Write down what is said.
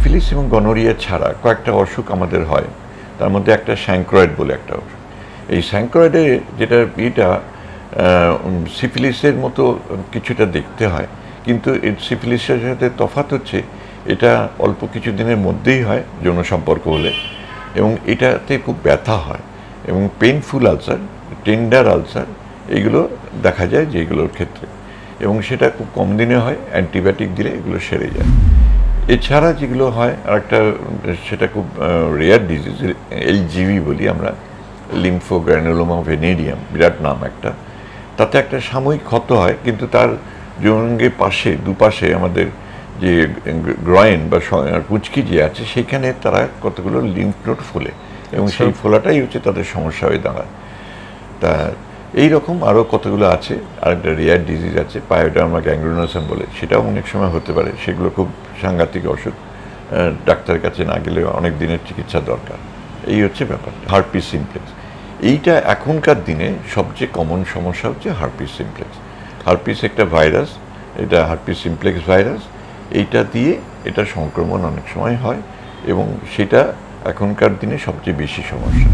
Syphilis এবং gonorrhoea ছাড়া কয়েকটা অসুখ আমাদের হয়, তার মধ্যে একটা স্যাঙ্ক্রয়েড বলে একটা অসুখ। এই স্যাঙ্ক্রয়েডে যেটা সিফিলিসের মতো কিছুটা দেখতে হয়, কিন্তু এই সিফিলিসের সাথে তফাৎ হচ্ছে এটা অল্প কিছু দিনের মধ্যেই হয় যৌন সম্পর্ক হলে, এবং এটাতে খুব ব্যথা হয় এবং পেইনফুল আলসার, টেন্ডার আলসার এগুলো দেখা যায় যে এগুলোর ক্ষেত্রে, এবং সেটা খুব কম দিনে হয়, অ্যান্টিবায়োটিক দিলে এগুলো সেরে যায়। এছাড়া যেগুলো হয় আরেকটা, সেটা খুব রেয়ার ডিজিজ, এলজিভি বলি আমরা, লিম্ফোগ্রানুলোমা ভেনেরিয়াম, বিরাট নাম একটা। তাতে একটা সাময়িক ক্ষত হয়, কিন্তু তার যৌনাঙ্গের পাশে দুপাশে আমাদের যে গ্রয়েন বা কুচকি যে আছে সেখানে তারা কতগুলো লিম্ফ নোড ফোলে, এবং সেই ফোলাটাই হচ্ছে তাদের সমস্যা হয়ে দাঁড়ায়। তা এইরকম আরও কতগুলো আছে। আরেকটা রেয়ার ডিজিজ আছে পায়োডার্মা গ্যাংগ্রিনোসাম বলে, সেটাও অনেক সময় হতে পারে। সেগুলো খুব সাংঘাতিক অসুখ, ডাক্তারের কাছে না গেলে অনেক দিনের চিকিৎসা দরকার। এই হচ্ছে ব্যাপার। হার্পিস সিমপ্লেক্স, এইটা এখনকার দিনে সবচেয়ে কমন সমস্যা হচ্ছে হার্পিস সিমপ্লেক্স। হার্পিস একটা ভাইরাস, এটা হার্পিস সিমপ্লেক্স ভাইরাস, এইটা দিয়ে এটা সংক্রমণ অনেক সময় হয়, এবং সেটা এখনকার দিনে সবচেয়ে বেশি সমস্যা।